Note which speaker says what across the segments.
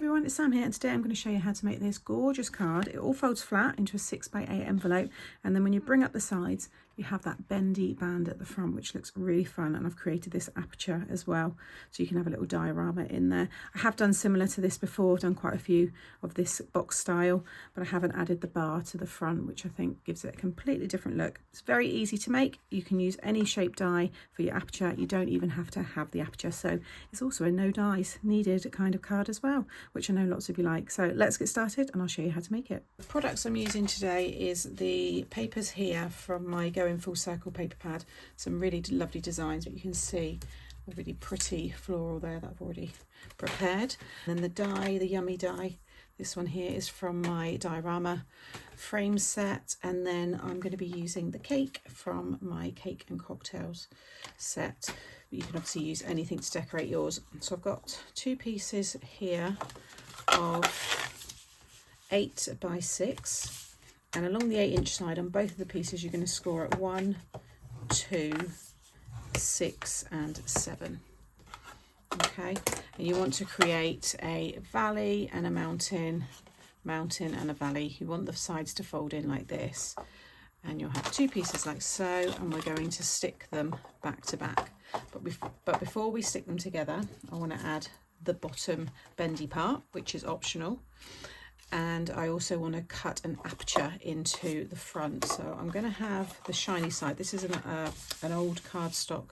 Speaker 1: everyone, it's Sam here, and today I'm going to show you how to make this gorgeous card. It all folds flat into a 6x8 envelope, and then when you bring up the sides you have that bendy band at the front, which looks really fun, and I've created this aperture as well so you can have a little diorama in there. I have done similar to this before, I've done quite a few of this box style, but I haven't added the bar to the front, which I think gives it a completely different look. It's very easy to make. You can use any shape die for your aperture. You don't even have to have the aperture, so it's also a no dies needed kind of card as well, which I know lots of you like. So let's get started and I'll show you how to make it. The products I'm using today is the papers here from my Going Full Circle paper pad. Some really lovely designs, but you can see a really pretty floral there that I've already prepared. And then the die, the yummy die, this one here is from my diorama frame set, and then I'm going to be using the cake from my cake and cocktails set. But you can obviously use anything to decorate yours. So I've got two pieces here of 8x6, and along the 8-inch side on both of the pieces you're going to score at 1, 2, 6 and 7. Okay, and you want to create a valley and a mountain, and a valley. You want the sides to fold in like this, and you'll have two pieces like so, and we're going to stick them back to back. But before we stick them together, I want to add the bottom bendy part, which is optional, and I also want to cut an aperture into the front. So I'm going to have the shiny side. This is an old cardstock.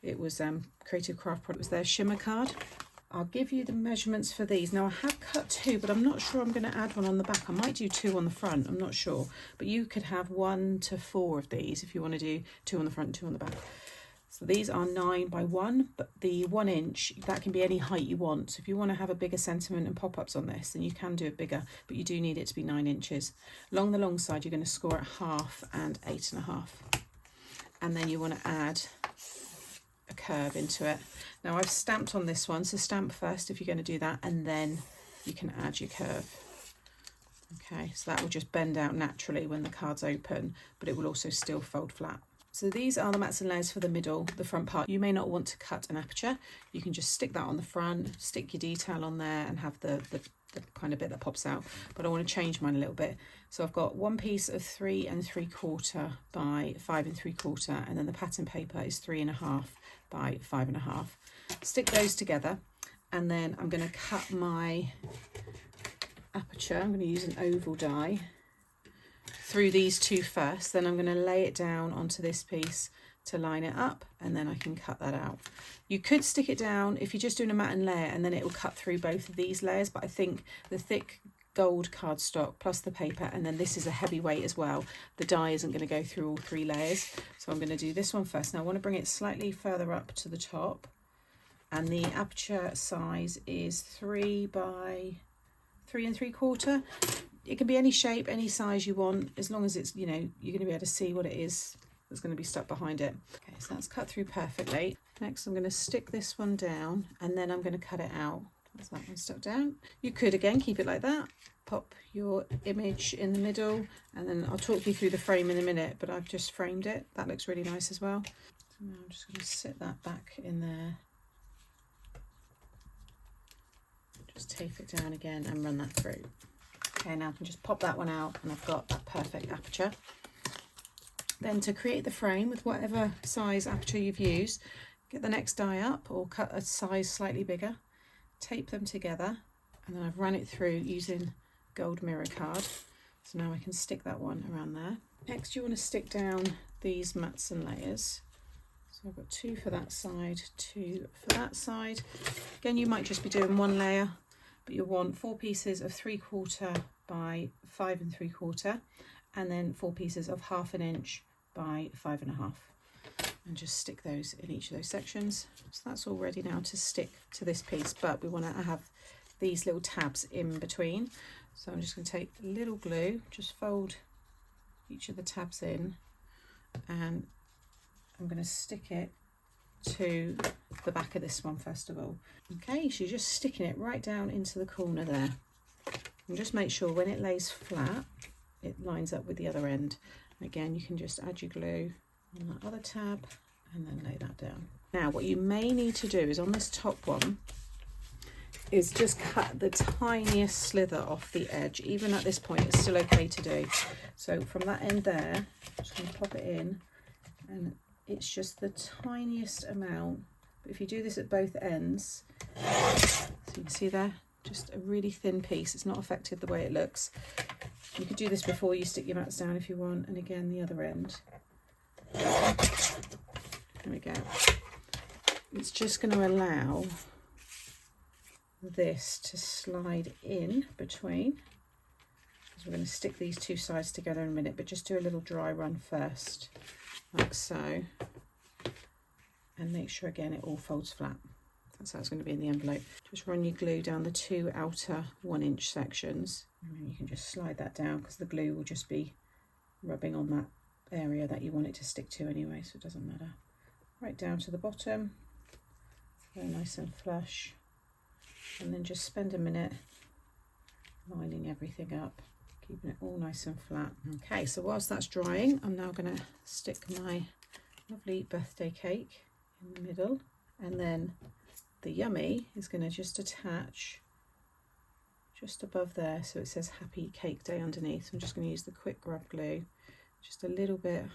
Speaker 1: It was Creative Craft Product. It was their shimmer card. I'll give you the measurements for these. Now I have cut 2, but I'm not sure I'm going to add one on the back. I might do 2 on the front, I'm not sure. But you could have 1 to 4 of these if you want to do 2 on the front and 2 on the back. So these are 9 by 1, but the 1 inch, that can be any height you want. So if you want to have a bigger sentiment and pop-ups on this, then you can do it bigger, but you do need it to be 9 inches. Along the long side, you're going to score at 1/2 and 8.5. And then you want to add a curve into it. Now I've stamped on this one, so stamp first if you're going to do that, and then you can add your curve. Okay, so that will just bend out naturally when the card's open, but it will also still fold flat. So these are the mats and layers for the middle, the front part. You may not want to cut an aperture. You can just stick that on the front, stick your detail on there, and have the kind of bit that pops out. But I want to change mine a little bit. So I've got one piece of 3 3/4 by 5 3/4, and then the pattern paper is 3.5 by 5.5. Stick those together, and then I'm going to cut my aperture. I'm going to use an oval die through these two first, then I'm going to lay it down onto this piece to line it up, and then I can cut that out. You could stick it down if you're just doing a mat and layer, and then it will cut through both of these layers, but I think the thick gold cardstock plus the paper, and then this is a heavy weight as well, the die isn't going to go through all 3 layers. So I'm going to do this one first. Now I want to bring it slightly further up to the top, and the aperture size is 3 by 3 3/4. It can be any shape, any size you want, as long as it's, you know, you're going to be able to see what it is that's going to be stuck behind it. Okay, so that's cut through perfectly. Next I'm going to stick this one down, and then I'm going to cut it out. That's that one stuck down. You could again keep it like that, pop your image in the middle, and then I'll talk you through the frame in a minute, but I've just framed it. That looks really nice as well. So now I'm just going to sit that back in there. Just tape it down again and run that through. Okay, now I can just pop that one out, and I've got that perfect aperture. Then to create the frame with whatever size aperture you've used, get the next die up or cut a size slightly bigger, tape them together, and then I've run it through using gold mirror card. So now I can stick that one around there. Next you want to stick down these mats and layers. So I've got 2 for that side, 2 for that side. Again, you might just be doing 1 layer, but you'll want 4 pieces of 3/4 by 5 3/4, and then 4 pieces of 1/2 inch by 5.5, and just stick those in each of those sections. So that's all ready now to stick to this piece, but we want to have these little tabs in between. So I'm just going to take a little glue, just fold each of the tabs in, and I'm going to stick it to the back of this one first of all. Okay, so you're just sticking it right down into the corner there, and just make sure when it lays flat it lines up with the other end. And again, you can just add your glue on that other tab and then lay that down. Now what you may need to do is on this top one, is just cut the tiniest slither off the edge. Even at this point, it's still okay to do. So from that end there, I'm just going to pop it in, and it's just the tiniest amount. But if you do this at both ends, so you can see there, just a really thin piece. It's not affected the way it looks. You could do this before you stick your mats down if you want, and again the other end. There we go. It's just going to allow this to slide in between, because we're going to stick these two sides together in a minute, but just do a little dry run first, like so, and make sure again it all folds flat. That's how it's going to be in the envelope. Just run your glue down the two outer 1-inch sections, and then you can just slide that down, because the glue will just be rubbing on that area that you want it to stick to anyway, so it doesn't matter. Right down to the bottom, very nice and flush, and then just spend a minute lining everything up, keeping it all nice and flat. Okay, so whilst that's drying, I'm now going to stick my lovely birthday cake in the middle, and then the yummy is going to just attach just above there, so it says Happy Cake Day underneath. So I'm just going to use the quick grub glue, just a little bit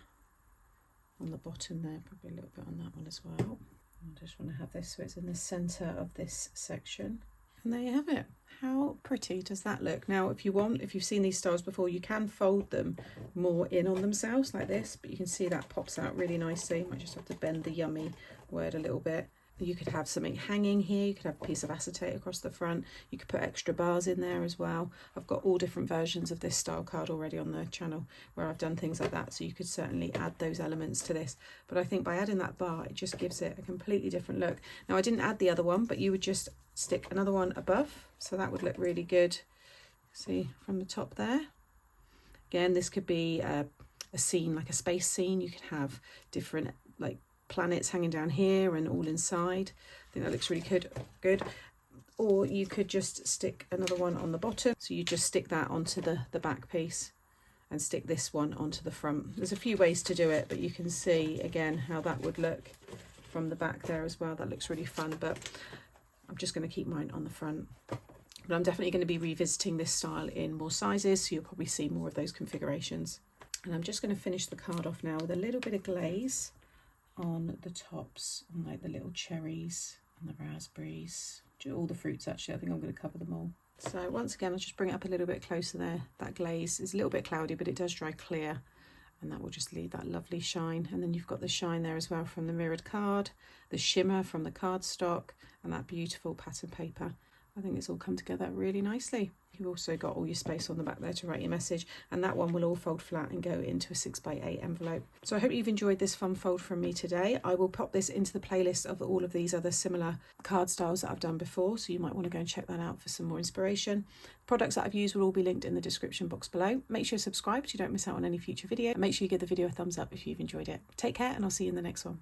Speaker 1: on the bottom there, probably a little bit on that one as well. I just want to have this so it's in the centre of this section. And there you have it. How pretty does that look? Now, if you want, if you've seen these styles before, you can fold them more in on themselves like this, but you can see that pops out really nicely. You might just have to bend the yummy word a little bit. You could have something hanging here, you could have a piece of acetate across the front, you could put extra bars in there as well. I've got all different versions of this style card already on the channel where I've done things like that, so you could certainly add those elements to this. But I think by adding that bar, it just gives it a completely different look. Now, I didn't add the other one, but you would just stick another one above, so that would look really good. See, from the top there. Again, this could be a scene, like a space scene. You could have different, like, planets hanging down here and all inside. I think that looks really good. Or you could just stick another one on the bottom, so you just stick that onto the back piece and stick this one onto the front. There's a few ways to do it, but you can see again how that would look from the back there as well. That looks really fun, but I'm just going to keep mine on the front. But I'm definitely going to be revisiting this style in more sizes, so you'll probably see more of those configurations. And I'm just going to finish the card off now with a little bit of glaze on the tops, on like the little cherries and the raspberries, all the fruits actually. I think I'm going to cover them all. So once again, I'll just bring it up a little bit closer there. That glaze is a little bit cloudy, but it does dry clear, and that will just leave that lovely shine. And then you've got the shine there as well from the mirrored card, the shimmer from the cardstock, and that beautiful pattern paper. I think it's all come together really nicely. You've also got all your space on the back there to write your message, and that one will all fold flat and go into a 6x8 envelope. So I hope you've enjoyed this fun fold from me today. I will pop this into the playlist of all of these other similar card styles that I've done before, so you might want to go and check that out for some more inspiration. Products that I've used will all be linked in the description box below. Make sure you're subscribed so you don't miss out on any future video, and make sure you give the video a thumbs up if you've enjoyed it. Take care, and I'll see you in the next one.